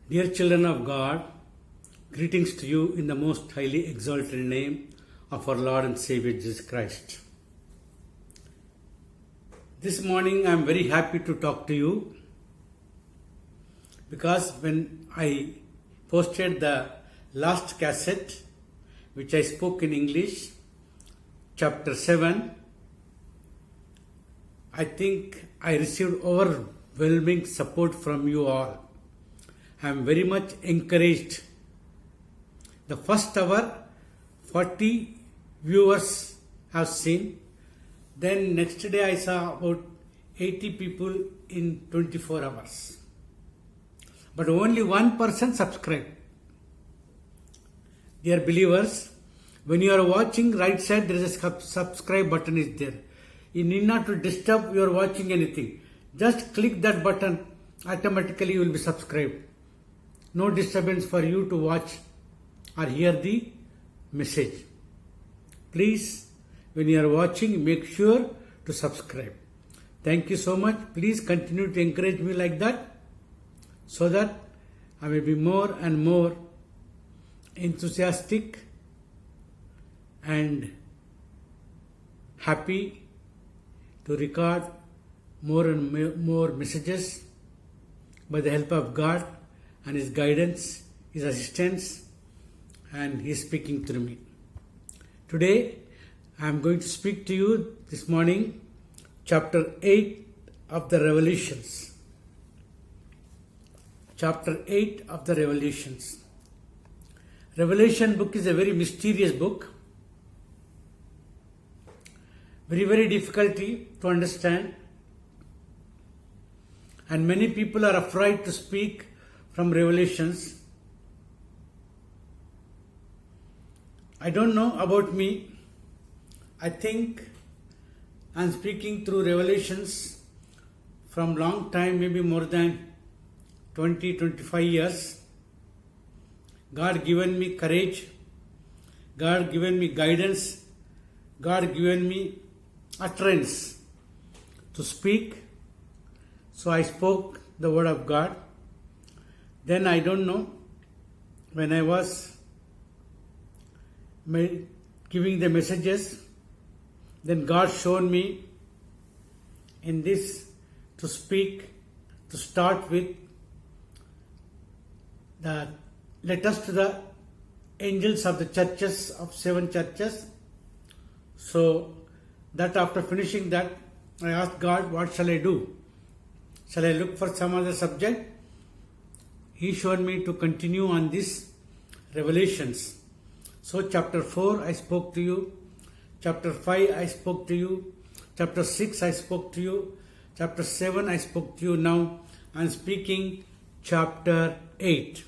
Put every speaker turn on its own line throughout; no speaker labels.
Dear children of God, greetings to you in the most highly exalted name of our Lord and Savior Jesus Christ. This morning I am very happy to talk to you because when I posted the last cassette which I spoke in English, chapter 7, I think I received overwhelming support from you all. I am very much encouraged. The first hour, 40 viewers have seen. Then next day I saw about 80 people in 24 hours. But only one person subscribed. Dear believers, when you are watching right side, there is a subscribe button is there. You need not to disturb your watching anything. Just click that button, automatically you will be subscribed. No disturbance for you to watch or hear the message. Please, when you are watching, make sure to subscribe. Thank you so much. Please continue to encourage me like that so that I may be more and more enthusiastic and happy to record more and more messages by the help of God and His guidance, His assistance, and He is speaking through me. Today, I am going to speak to you this morning, chapter 8 of the Revelations. Chapter 8 of the Revelations. Revelation book is a very mysterious book, very difficult to understand, and many people are afraid to speak from Revelations. I don't know about me. I think I am speaking through Revelations from long time, maybe more than 20-25 years. God given me courage. God given me guidance. God given me utterance to speak. So I spoke the word of God. Then I don't know, when I was giving the messages, then God showed me in this to speak, to start with the letters to the angels of the churches, of 7 churches. So that after finishing that, I asked God, what shall I do? Shall I look for some other subject? He showed me to continue on this Revelations. So chapter 4 I spoke to you. Chapter 5 I spoke to you. Chapter 6 I spoke to you. Chapter 7 I spoke to you. Now I am speaking chapter 8.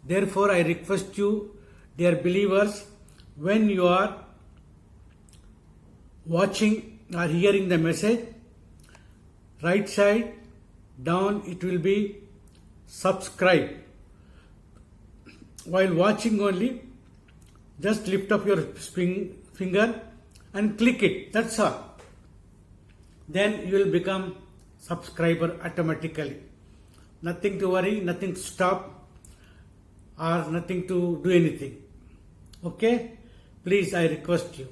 Therefore I request you, dear believers, when you are watching or hearing the message, right side down it will be subscribe. While watching only, just lift up your finger and click it. That's all. Then you will become subscriber automatically. Nothing to worry, nothing to stop, or nothing to do anything. Okay? Please, I request you.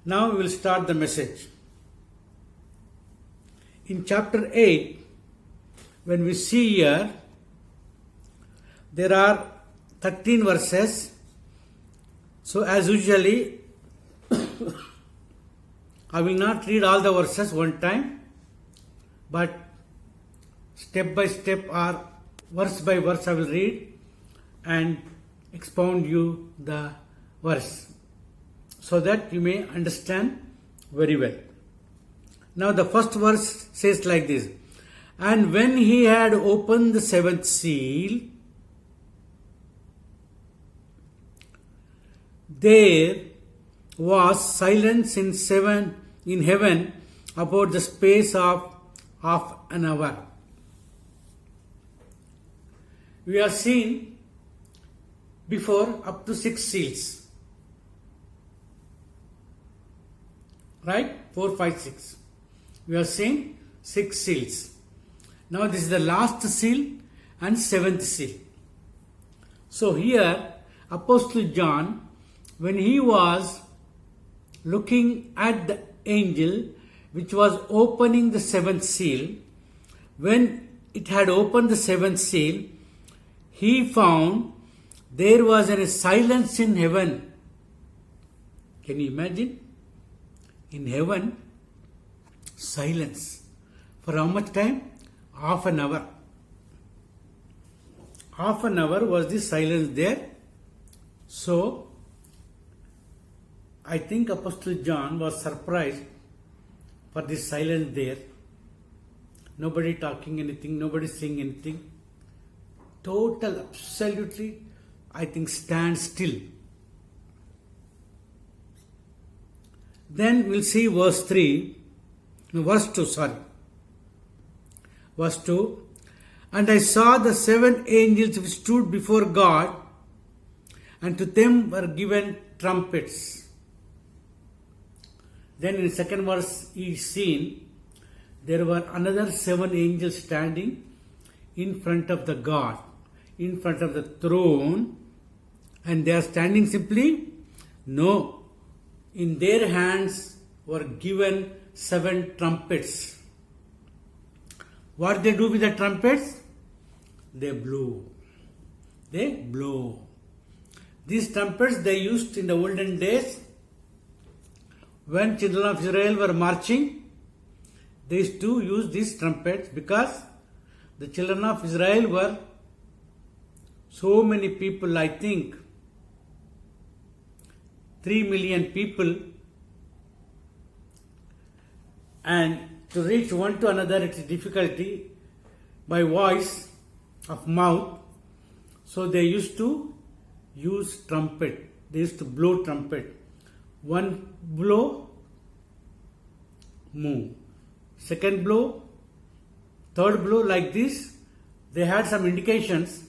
Now we will start the message. In chapter 8, when we see here, there are 13 verses. So as usually, I will not read all the verses one time, but step by step or verse by verse I will read and expound you the verse so that you may understand very well. Now the first verse says like this: and when he had opened the 7th seal, there was silence in heaven about the space of half an hour. We have seen before up to 6 seals. Right? 4, 5, 6. We have seen 6 seals. Now this is the last seal and seventh seal. So here, Apostle John, when he was looking at the angel which was opening the seventh seal, when it had opened the seventh seal, he found there was a silence in heaven. Can you imagine? In heaven, silence. For how much time? Half an hour. Half an hour was the silence there. So, I think Apostle John was surprised for this silence there. Nobody talking anything, nobody saying anything. Total, absolutely, I think, stand still. Then we'll see verse 2. Verse 2. And I saw the 7 angels which stood before God, and to them were given trumpets. Then in the second verse he is seen, there were another 7 angels standing in front of the God, in front of the throne, and they are standing simply? No. In their hands were given 7 trumpets. What they do with the trumpets? They blow. They blow. These trumpets they used in the olden days when children of Israel were marching. They used to use these trumpets because the children of Israel were so many people, I think 3 million people, and to reach one to another it is difficulty by voice of mouth. So they used to use trumpet. They used to blow trumpet. One blow, move. Second blow, third blow, like this. They had some indications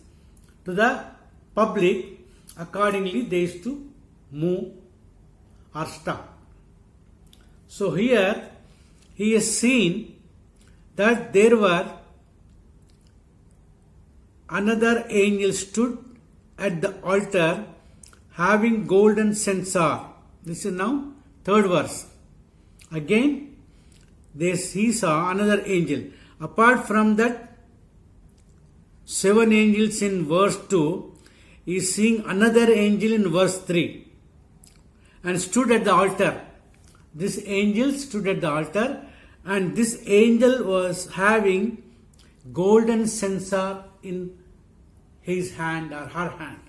to the public. Accordingly, they used to move or stop. So here he has seen that there were another angel stood at the altar having golden censer. This is now third verse. Again, he saw another angel. Apart from that 7 angels in verse 2, he is seeing another angel in verse 3 and stood at the altar. This angel stood at the altar, and this angel was having golden censer in his hand or her hand.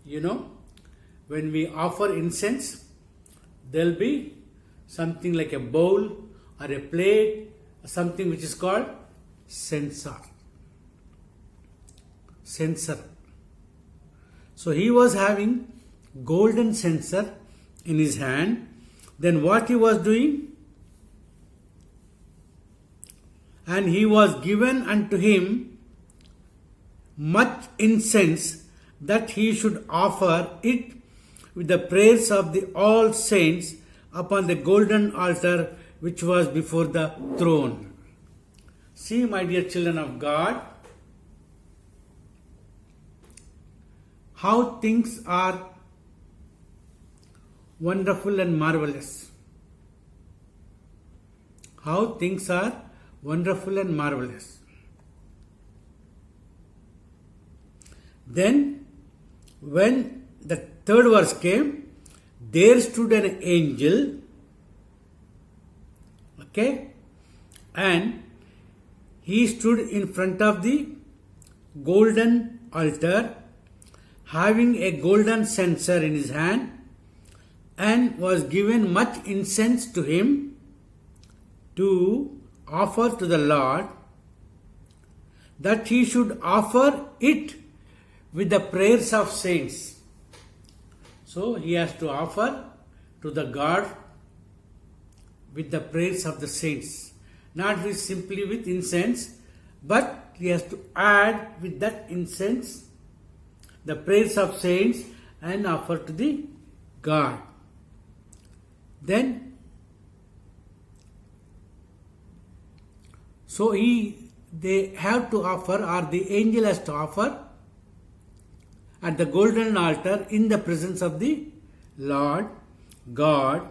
You know, when we offer incense, there will be something like a bowl or a plate, or something which is called censer. Censer. So he was having golden censer in his hand. Then what he was doing? And he was given unto him much incense, that he should offer it with the prayers of the all saints upon the golden altar which was before the throne. See, my dear children of God, how things are wonderful and marvelous. How things are wonderful and marvelous. Then, when the third verse came, there stood an angel, okay, and he stood in front of the golden altar, having a golden censer in his hand, and was given much incense to him to offer to the Lord, that he should offer it with the prayers of saints. So he has to offer to the God with the prayers of the saints, not with simply with incense, but he has to add with that incense the prayers of saints and offer to the God. Then, so he they have to offer, or the angel has to offer at the golden altar in the presence of the Lord God,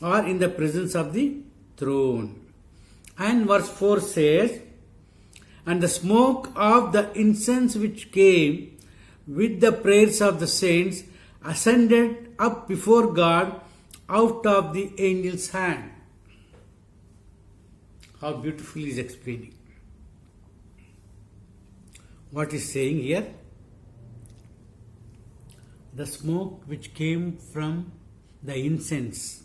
or in the presence of the throne. And verse 4 says, and the smoke of the incense which came with the prayers of the saints ascended up before God out of the angel's hand. How beautifully he is explaining. What is saying here? The smoke which came from the incense,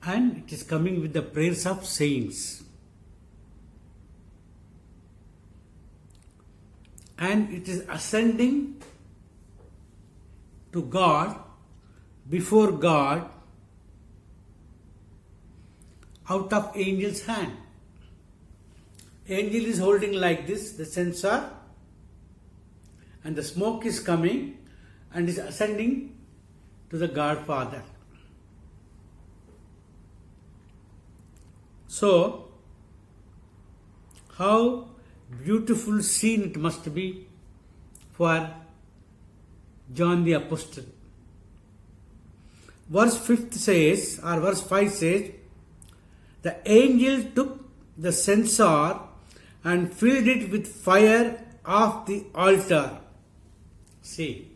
and it is coming with the prayers of saints, and it is ascending to God, before God, out of angel's hand. Angel is holding like this the censer, and the smoke is coming and is ascending to the God Father. So, how beautiful scene it must be for John the Apostle. Verse 5 says, the angel took the censer and filled it with fire of the altar. See,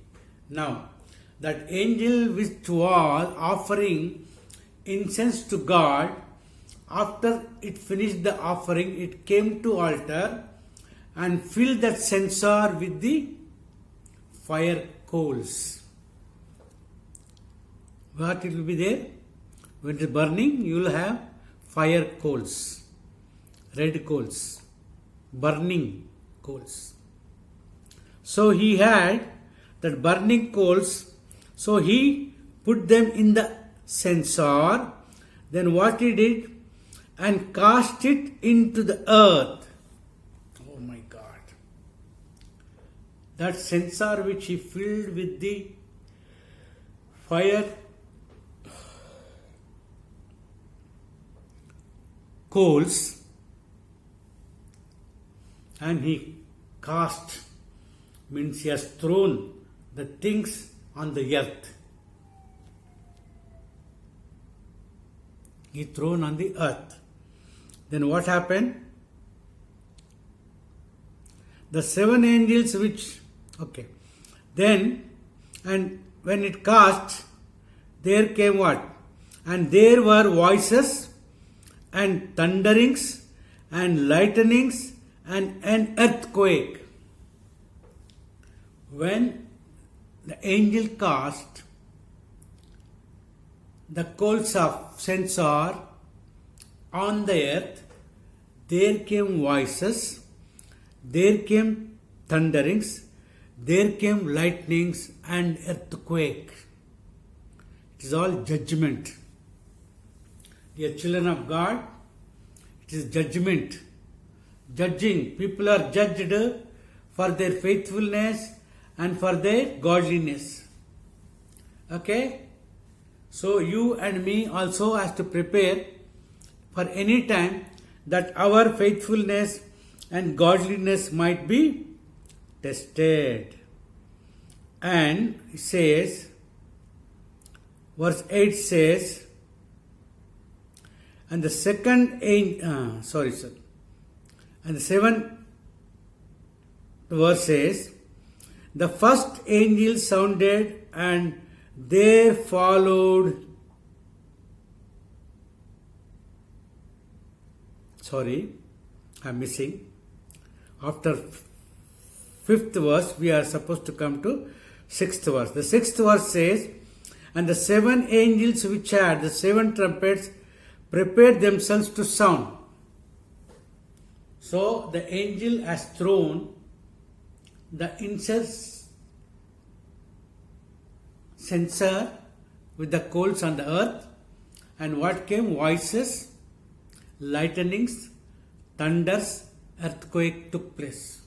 now that angel which was offering incense to God, after it finished the offering, it came to altar and filled that censer with the fire coals. What it will be there? When it is burning, you will have fire coals, red coals, burning coals. So he had that burning coals, so he put them in the censer. Then what he did? And cast it into the earth. Oh my God. That censer which he filled with the fire coals, and he cast, means he has thrown the things on the earth. He thrown on the earth. Then what happened? The 7 angels which, then, and when it cast, there came what? And there were voices and thunderings and lightnings and an earthquake. When the angel cast the coals of censer on the earth, there came voices, there came thunderings, there came lightnings and earthquake. It is all judgment. Dear children of God, it is judgment. Judging. People are judged for their faithfulness and for their godliness. Okay? So you and me also has to prepare for any time that our faithfulness and godliness might be tested. And it says, verse 8 says, and the second angel, and the 7th verse says, the first angel sounded, and there followed, I'm missing. After 5th verse, we are supposed to come to 6th verse. The 6th verse says, and the 7 angels which had the 7 trumpets prepared themselves to sound. So the angel has thrown the incense censer with the coals on the earth, and what came? Voices, lightnings, thunders, earthquake took place.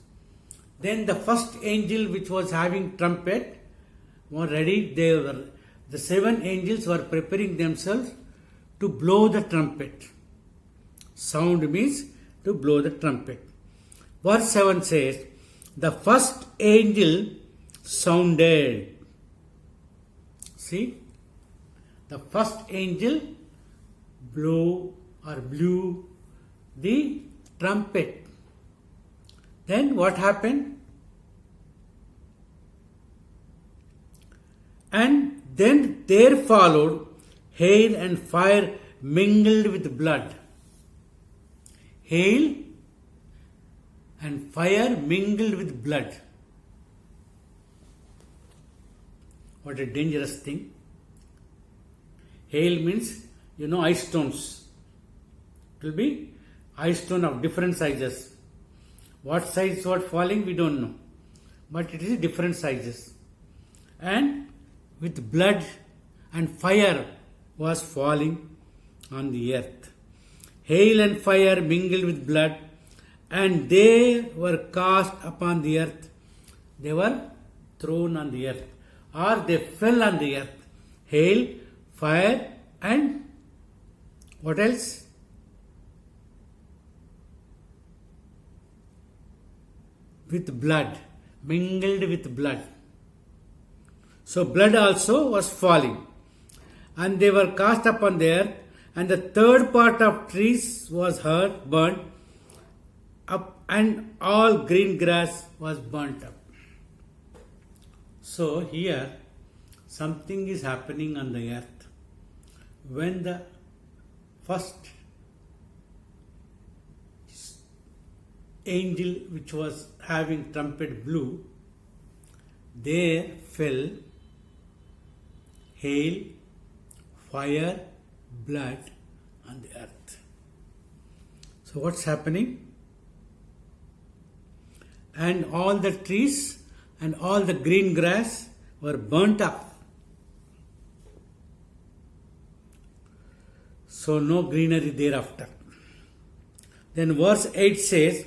Then the first angel which was having trumpet was ready. The 7 angels were preparing themselves to blow the trumpet. Sound means to blow the trumpet. Verse 7 says, the first angel sounded. See, the first angel blew the trumpet. Then what happened? And then there followed hail and fire mingled with blood. Hail and fire mingled with blood. What a dangerous thing. Hail means, ice stones. It will be ice stone of different sizes. What size was falling, we don't know. But it is different sizes. And with blood and fire was falling on the earth. Hail and fire mingled with blood, and they were cast upon the earth. They were thrown on the earth, or they fell on the earth. Hail, fire, and what else? With blood, mingled with blood. So blood also was falling, and they were cast upon the earth, and the third part of trees was burnt up, and all green grass was burnt up. So here something is happening on the earth. When the first angel which was having trumpet blew, there fell hail, fire, blood on the earth. So what's happening? And all the trees and all the green grass were burnt up. So no greenery thereafter. Then verse 8 says,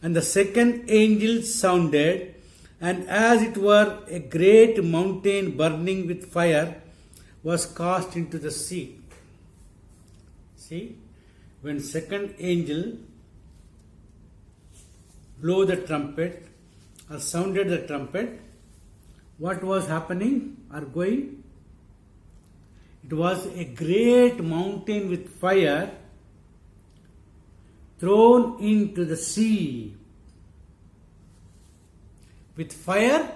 and the second angel sounded, and as it were a great mountain burning with fire was cast into the sea. See, when second angel blew the trumpet or sounded the trumpet, what was happening or going? It was a great mountain with fire thrown into the sea. With fire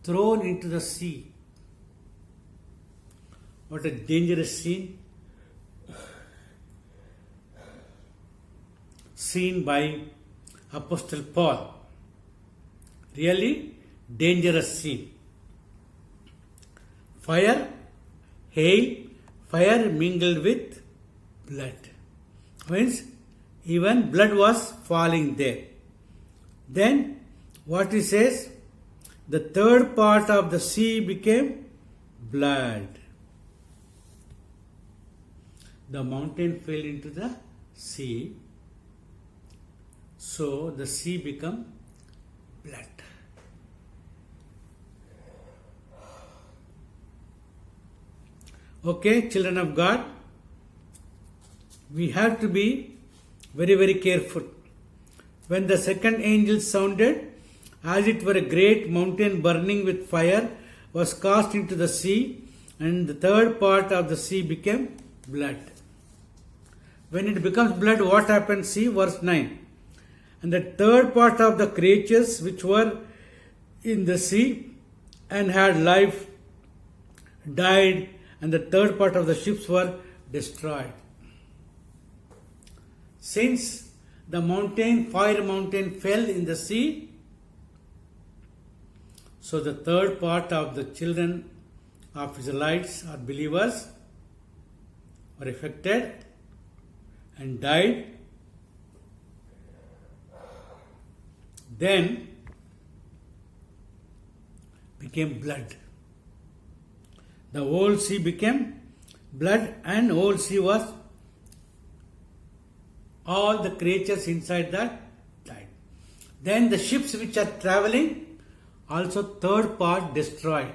thrown into the sea. What a dangerous scene. Seen by Apostle Paul. Really dangerous scene. Fire, hail, fire mingled with blood. Means even blood was falling there. Then what he says? The third part of the sea became blood. The mountain fell into the sea. So the sea became blood. Okay, children of God, we have to be very, very careful. When the second angel sounded, as it were a great mountain burning with fire was cast into the sea, and the third part of the sea became blood. When it becomes blood, what happens? See verse 9. And the third part of the creatures which were in the sea and had life died, and the third part of the ships were destroyed. Since the fire mountain fell in the sea, so the third part of the children of Israelites or believers were affected and died. Then became blood. The whole sea became blood, and whole sea was, all the creatures inside that died. Then the ships which are traveling, also third part destroyed.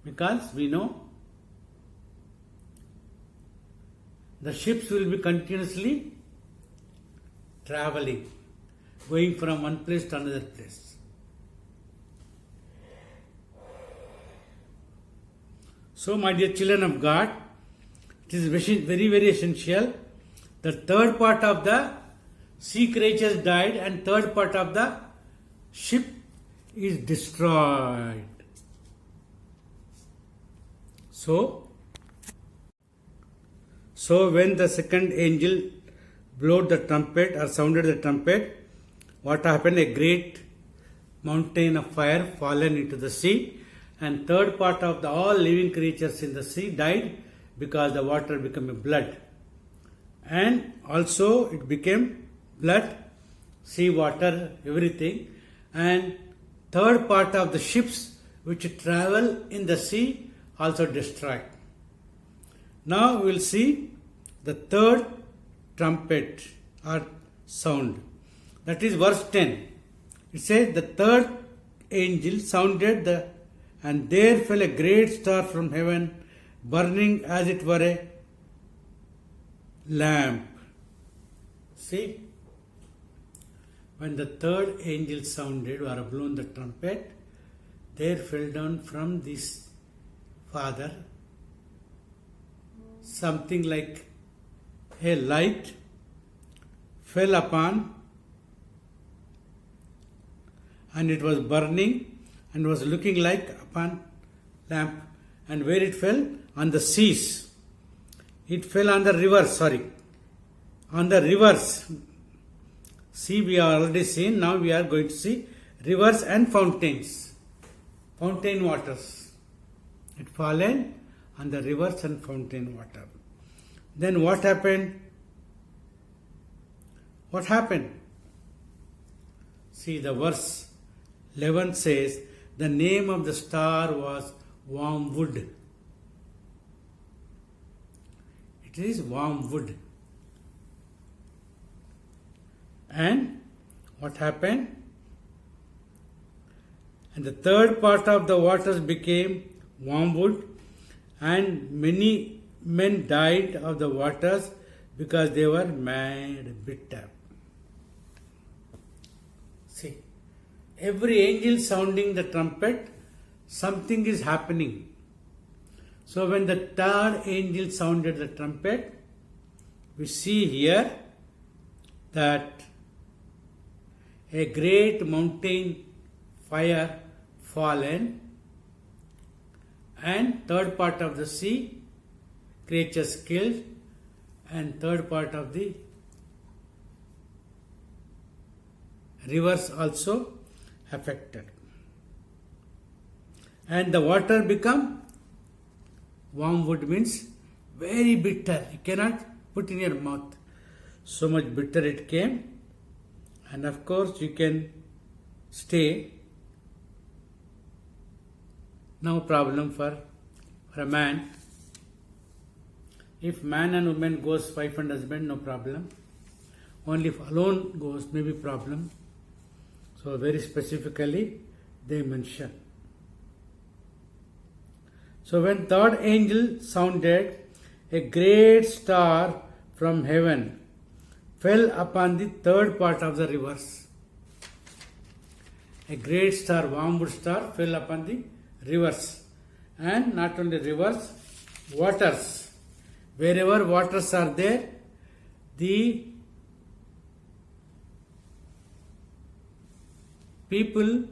Because we know the ships will be continuously traveling, going from one place to another place. So, my dear children of God, it is very, very essential. The third part of the sea creatures died and third part of the ship is destroyed. So when the second angel blowed the trumpet or sounded the trumpet, what happened? A great mountain of fire fallen into the sea, and third part of all living creatures in the sea died because the water became blood. And also it became blood, sea water, everything. And third part of the ships which travel in the sea also destroyed. Now we will see the third trumpet or sound. That is verse 10. It says, the third angel sounded and there fell a great star from heaven, burning as it were a lamp. See, when the third angel sounded or blown the trumpet, there fell down from this Father something like a light fell upon, and it was burning and was looking like upon lamp. And where it fell? On the seas. It fell on the rivers, on the rivers. See, we are already seen, now we are going to see rivers and fountains. Fountain waters. It fallen on the rivers and fountain water. Then what happened? What happened? See, the verse 11 says, the name of the star was wormwood. It is wormwood. And what happened? And the third part of the waters became wormwood, and many men died of the waters because they were made bitter. See, every angel sounding the trumpet, something is happening. So when the third angel sounded the trumpet, we see here that a great mountain fire fallen, and third part of the sea creatures killed, and third part of the rivers also affected. And the water become wormwood, means very bitter. You cannot put in your mouth. So much bitter it came. And of course you can stay. No problem for a man. If man and woman goes, wife and husband, no problem. Only if alone goes, maybe problem. So very specifically they mention. So when third angel sounded, a great star from heaven fell upon the third part of the rivers. A great star, wormwood star, fell upon the rivers. And not only rivers, waters. Wherever waters are there, the people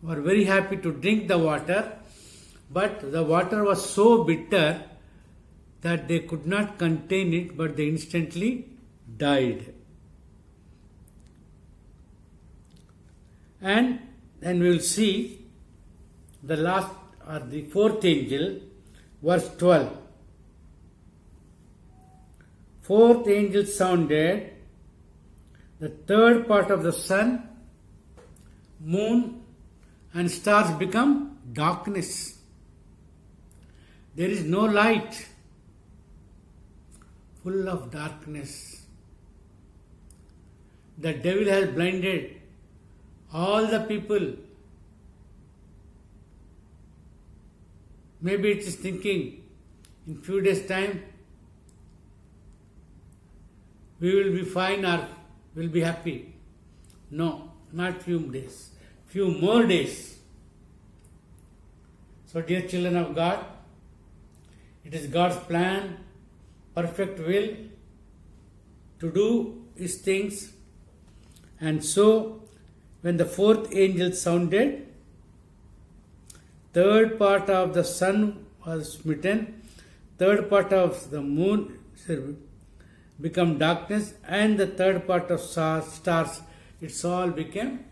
were very happy to drink the water, but the water was so bitter that they could not contain it, but they instantly died. And then we will see the last or the fourth angel, verse 12. Fourth angel sounded, the third part of the sun, moon and stars become darkness. There is no light, full of darkness. The devil has blinded all the people. Maybe it is thinking, in few days' time, we will be fine or will be happy. No, not few days, few more days. So, dear children of God, it is God's plan, perfect will to do His things. And so, when the fourth angel sounded, third part of the sun was smitten, third part of the moon become darkness, and the third part of stars, it's all became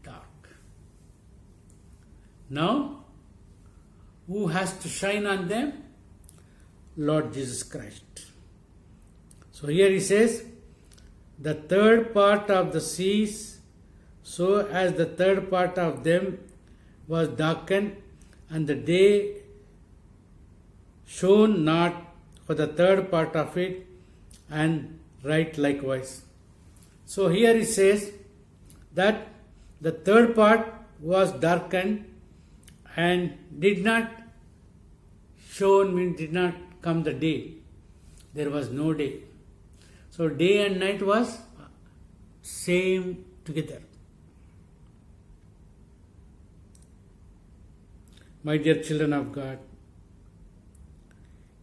dark. Now, who has to shine on them? Lord Jesus Christ. So here he says, the third part of the seas, so as the third part of them was darkened, and the day shone not for the third part of it, and right likewise. So here he says that the third part was darkened and did not shone, means did not come the day. There was no day. So day and night was same together. My dear children of God,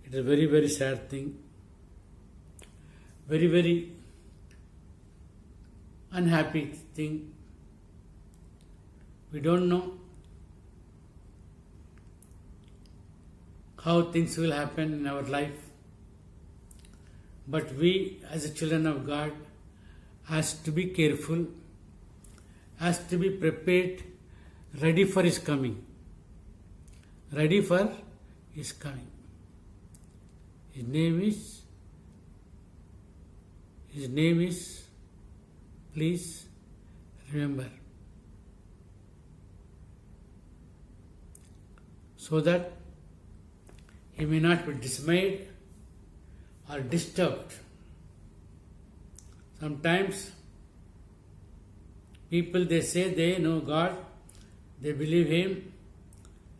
it is a very, very sad thing. Very, very unhappy thing. We don't know how things will happen in our life. But we, as a children of God, has to be careful, has to be prepared, ready for His coming. Ready for His coming. His name is, please remember. So that He may not be dismayed or disturbed. Sometimes people, they say they know God, they believe Him,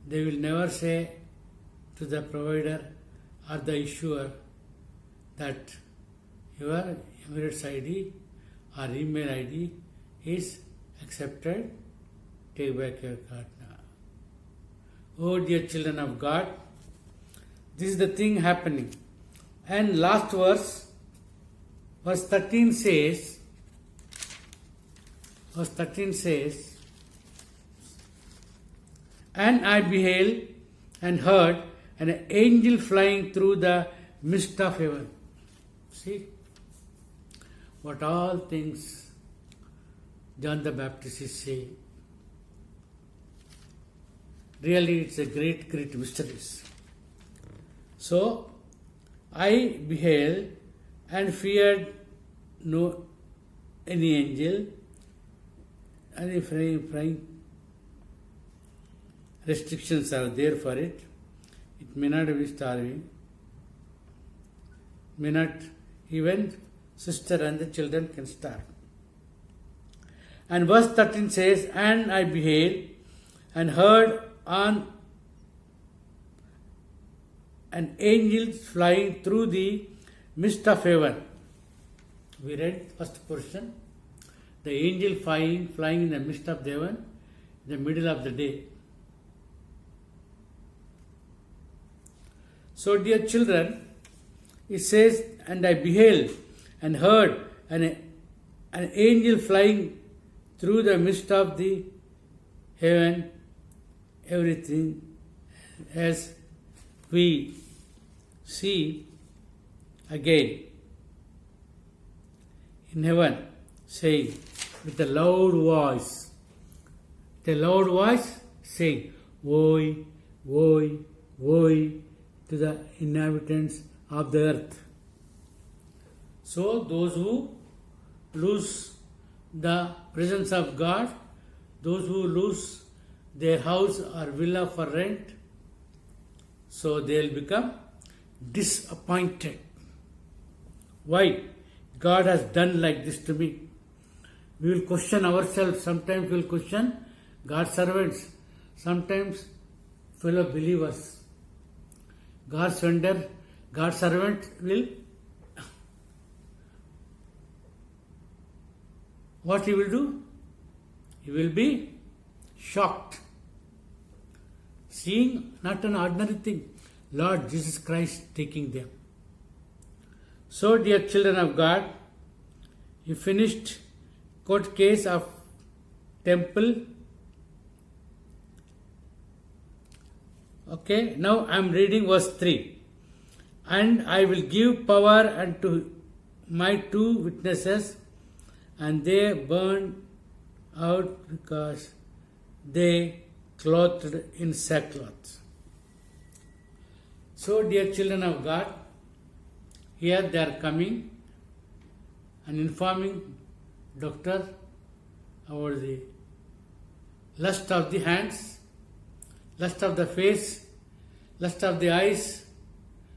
they will never say to the provider or the issuer that your Emirates ID or email ID is accepted, take back your card now. Oh dear children of God, this is the thing happening. And last verse 13 says, and I beheld and heard an angel flying through the midst of heaven. See what all things John the Baptist is saying. Really, it's a great, great mysteries. So, I beheld and feared no any angel, any flying restrictions are there for it. It may not be starving, may not even sister and the children can starve. And verse 13 says, and I beheld and heard on an angel flying through the midst of heaven. We read first portion. The angel flying in the midst of the heaven, in the middle of the day. So, dear children, it says, and I beheld and heard an angel flying through the midst of the heaven, everything as we see again in heaven, saying with a loud voice, saying, woe, woe, woe to the inhabitants of the earth. So those who lose the presence of God, those who lose their house or villa for rent, so they will become disappointed. Why? God has done like this to me. We will question ourselves. Sometimes we will question God's servants. Sometimes fellow believers. God's servant will what he will do? He will be shocked. Seeing not an ordinary thing, Lord Jesus Christ taking them. So, dear children of God, you finished court case of temple. Okay, now I am reading verse 3. And I will give power unto my 2 witnesses, and they burned out because they clothed in sackcloth. So, dear children of God, here they are coming and informing doctor about the lust of the hands, lust of the face, lust of the eyes.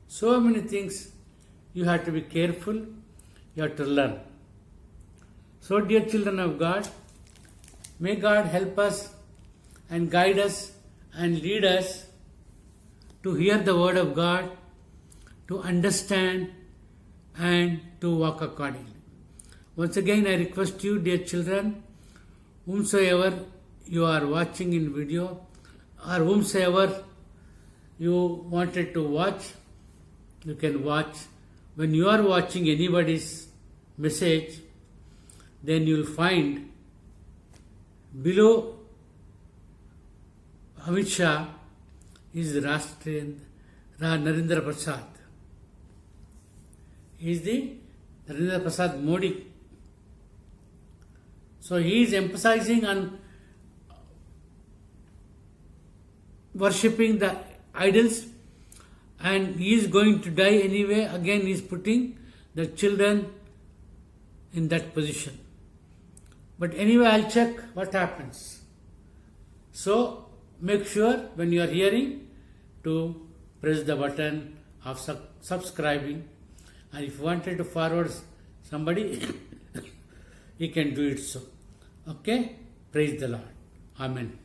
So many things you have to be careful, you have to learn. So, dear children of God, may God help us and guide us and lead us to hear the word of God, to understand and to walk accordingly. Once again, I request you, dear children, whomsoever you are watching in video or whomsoever you wanted to watch, you can watch. When you are watching anybody's message, then you will find below Amit Shah is Narendra Prasad. He is the Narendra Prasad Modi. So he is emphasizing on worshipping the idols, and he is going to die anyway. Again, he is putting the children in that position. But anyway, I'll check what happens. So make sure when you are hearing to press the button of subscribing, and if you wanted to forward somebody, you can do it so. Okay? Praise the Lord. Amen.